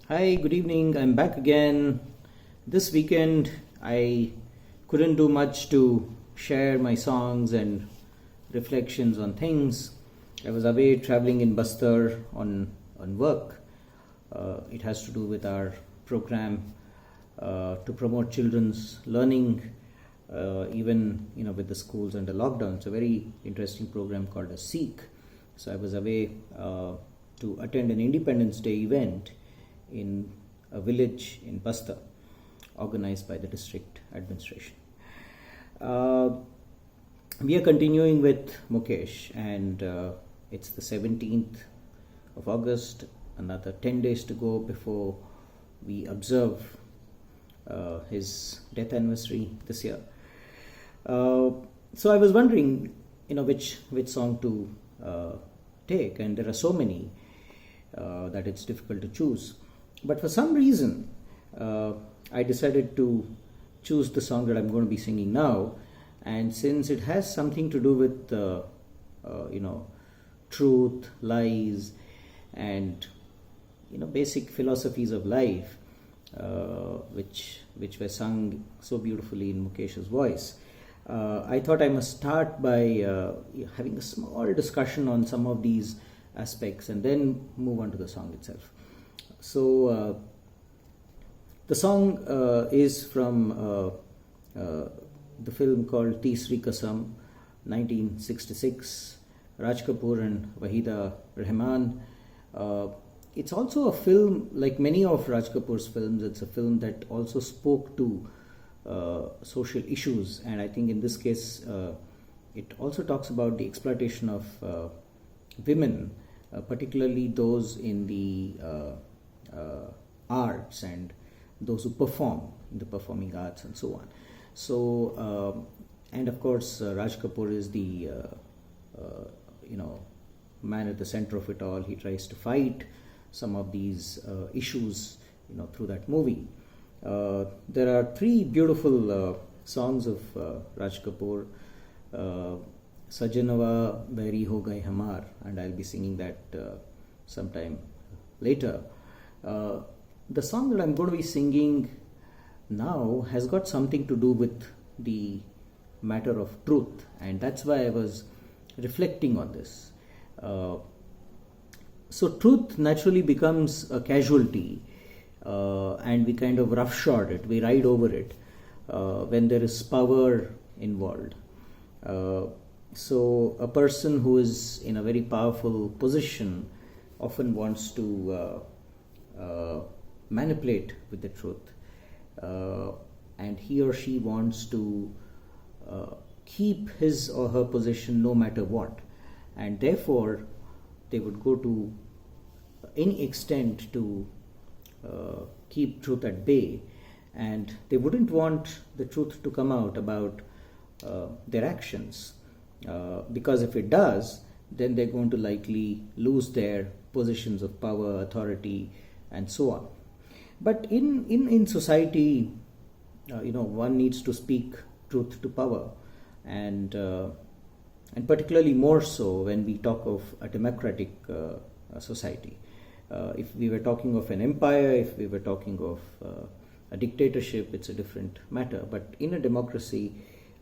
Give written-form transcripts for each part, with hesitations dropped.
Hi, good evening. I'm back again. This weekend, I couldn't do much to share my songs and reflections on things. I was away traveling in Bastar on work. It has to do with our program to promote children's learning, even with the schools under lockdown. It's a very interesting program called a Seek. So I was away to attend an Independence Day event in a village in Basta, organized by the district administration. Uh, we are continuing with Mukesh, and it's the 17th of August, another 10 days to go before we observe his death anniversary this year. So I was wondering, which song to take, and there are so many that it's difficult to choose. But for some reason, I decided to choose the song that I'm going to be singing now. And since it has something to do with, truth, lies, and basic philosophies of life, which were sung so beautifully in Mukesh's voice, I thought I must start by having a small discussion on some of these aspects and then move on to the song itself. So the song is from the film called Teesri Kasam, 1966, Raj Kapoor and Wahida Rehman. It's also a film, like many of Raj Kapoor's films, it's a film that also spoke to social issues, and I think in this case it also talks about the exploitation of women, particularly those in the arts and those who perform in the performing arts and so on. So, and of course, Raj Kapoor is the man at the center of it all. He tries to fight some of these issues, through that movie. There are three beautiful songs of Raj Kapoor. Sajanava Beri Ho Gaye Hamar, and I'll be singing that sometime later. The song that I'm going to be singing now has got something to do with the matter of truth, and that's why I was reflecting on this. So truth naturally becomes a casualty, and we kind of roughshod it, we ride over it when there is power involved. So a person who is in a very powerful position often wants to manipulate with the truth, and he or she wants to keep his or her position no matter what, and therefore they would go to any extent to keep truth at bay, and they wouldn't want the truth to come out about their actions, because if it does, then they're going to likely lose their positions of power, authority, and so on. But in society, one needs to speak truth to power, and particularly more so when we talk of a democratic society. If we were talking of an empire, if we were talking of a dictatorship, it's a different matter. But in a democracy,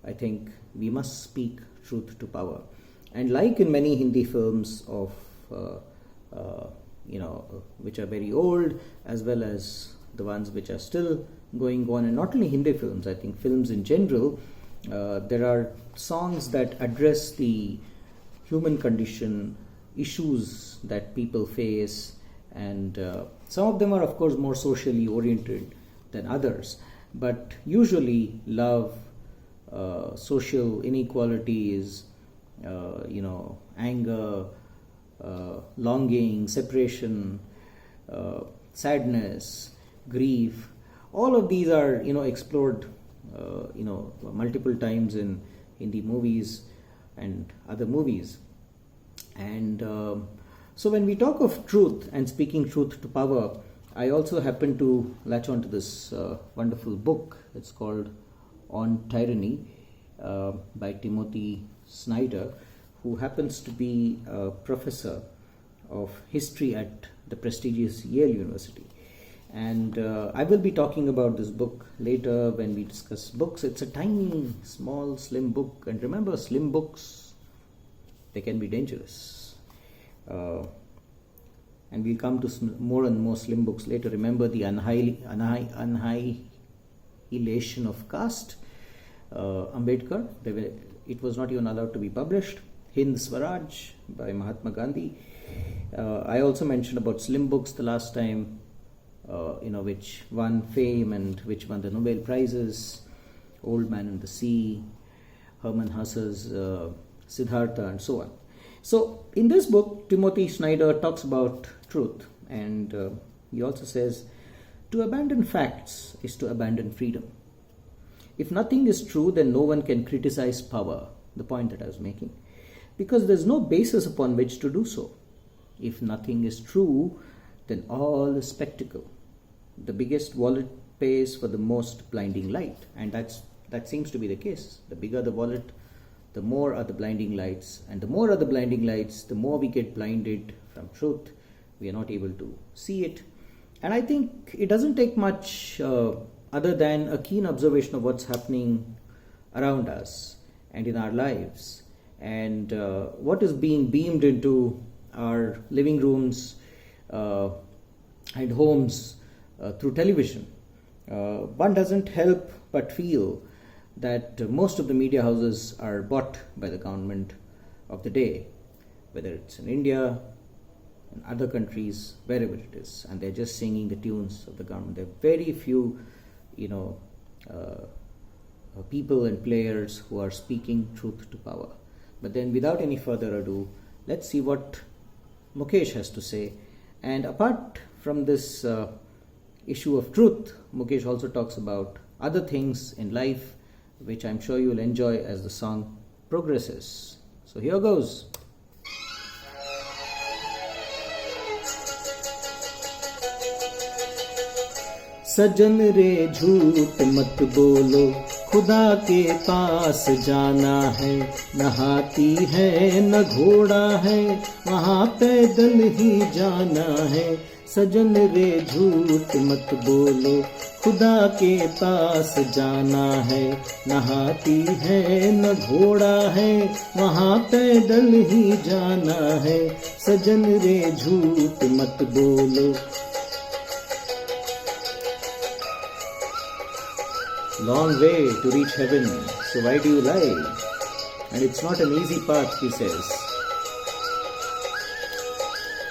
I think we must speak truth to power. And like in many Hindi films of which are very old, as well as the ones which are still going on, and not only Hindi films, I think films in general, there are songs that address the human condition, issues that people face, and some of them are of course more socially oriented than others, but usually love, social inequalities, anger, longing, separation, sadness, grief, all of these are explored multiple times in Hindi movies and other movies. And so when we talk of truth and speaking truth to power, I also happen to latch on to this wonderful book. It's called On Tyranny, by Timothy Snyder, who happens to be a professor of history at the prestigious Yale University. And I will be talking about this book later when we discuss books. It's a tiny, small, slim book. And remember, slim books, they can be dangerous. And we'll come to more and more slim books later. Remember the annihilation of caste, Ambedkar. It was not even allowed to be published. Hind Swaraj by Mahatma Gandhi. I also mentioned about slim books the last time, which won fame and which won the Nobel Prizes. Old Man and the Sea, Hermann Hesse's Siddhartha, and so on. So in this book, Timothy Snyder talks about truth, and he also says, to abandon facts is to abandon freedom. If nothing is true, then no one can criticize power, the point that I was making, because there's no basis upon which to do so. If nothing is true, then all is spectacle. The biggest wallet pays for the most blinding light, and that seems to be the case. The bigger the wallet, the more are the blinding lights, and the more are the blinding lights, the more we get blinded from truth. We are not able to see it. And I think it doesn't take much other than a keen observation of what's happening around us and in our lives, and what is being beamed into our living rooms and homes through television. One doesn't help but feel that most of the media houses are bought by the government of the day, whether it's in India, in other countries, wherever it is, and they're just singing the tunes of the government. There are very few, people and players who are speaking truth to power. But then, without any further ado, let's see what Mukesh has to say. And apart from this issue of truth, Mukesh also talks about other things in life, which I'm sure you'll enjoy as the song progresses. So here goes. सजन रे झूठ मत बोलो, खुदा के पास जाना है, न हाथी है न घोड़ा है, वहाँ पैदल ही जाना है। सजन रे झूठ मत बोलो, खुदा के पास जाना है, न हाथी है न घोड़ा है, वहाँ पैदल ही जाना है। सजन रे झूठ मत बोलो। Long way to reach heaven, so why do you lie? And it's not an easy path, he says.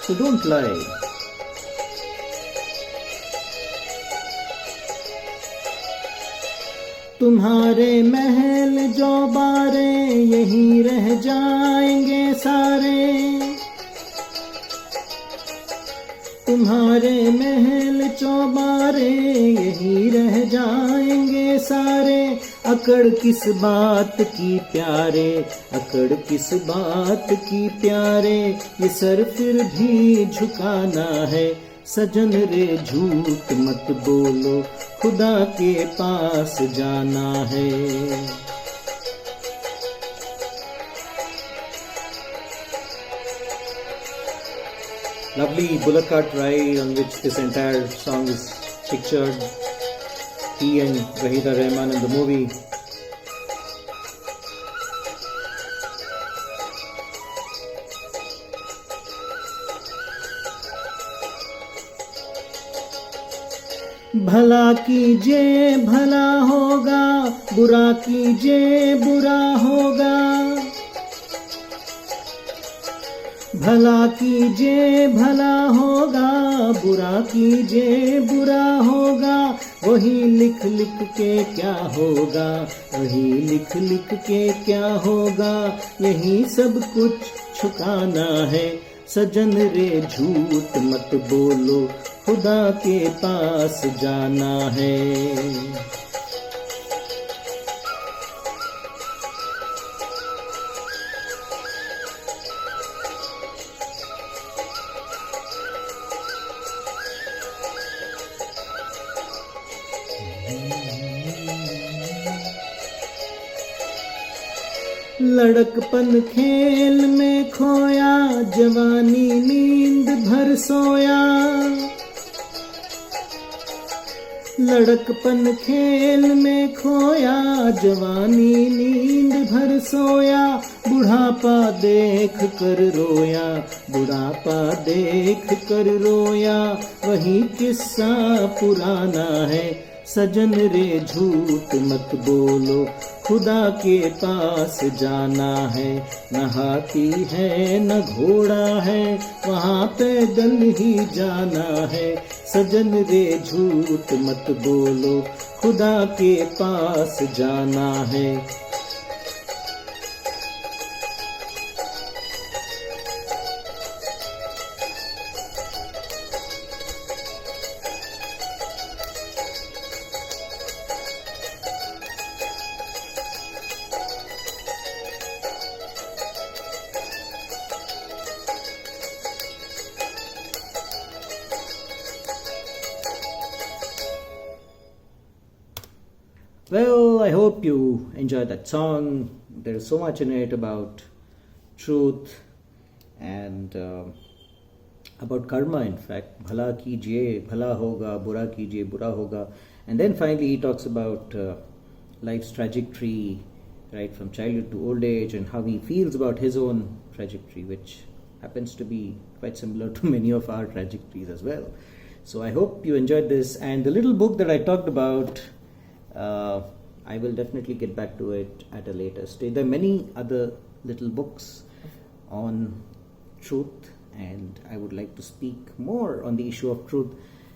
So don't lie. तुम्हारे महल जो बारे यहीं रह जाएंगे सारे, तुम्हारे महल चौबारे यहीं रह जाएंगे सारे। अकड़ किस बात की प्यारे, अकड़ किस बात की प्यारे, ये सर फिर भी झुकाना है। सजन रे झूठ मत बोलो, खुदा के पास जाना है। Lovely bullock cart ride on which this entire song is pictured. He and Wahida Rahman in the movie. भला कीजिए भला होगा, बुरा कीजिए बुरा होगा। भला कीजिए भला होगा, बुरा कीजिए बुरा होगा। वही लिख लिख के क्या होगा, वही लिख लिख के क्या होगा। यही सब कुछ छुपाना है। सजन रे झूठ मत बोलो, खुदा के पास जाना है। लड़कपन खेल में खोया, जवानी नींद भर सोया। लड़कपन खेल में खोया, जवानी नींद भर सोया, बुढ़ापा देख कर रोया, बुढ़ापा देख कर रोया, वही किस्सा पुराना है। सजन रे झूठ मत बोलो, खुदा के पास जाना है। न हाथी है न घोड़ा है, वहाँ पैदल ही जाना है। सजन रे झूठ मत बोलो, खुदा के पास जाना है। Well, I hope you enjoyed that song. There is so much in it about truth and about karma, in fact. Bhala kijiye, bhala hoga, bura kijiye, bura hoga. And then finally he talks about life's trajectory, right, from childhood to old age, and how he feels about his own trajectory, which happens to be quite similar to many of our trajectories as well. So I hope you enjoyed this. And the little book that I talked about, I will definitely get back to it at a later stage. There are many other little books on truth, and I would like to speak more on the issue of truth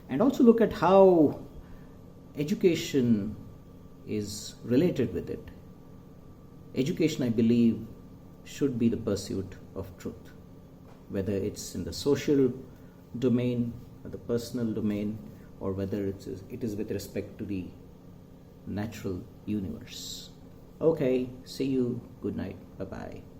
and also look at how education is related with it. Education, I believe, should be the pursuit of truth, whether it's in the social domain or the personal domain, or whether it is with respect to the natural universe. Okay, see you. Good night. Bye-bye.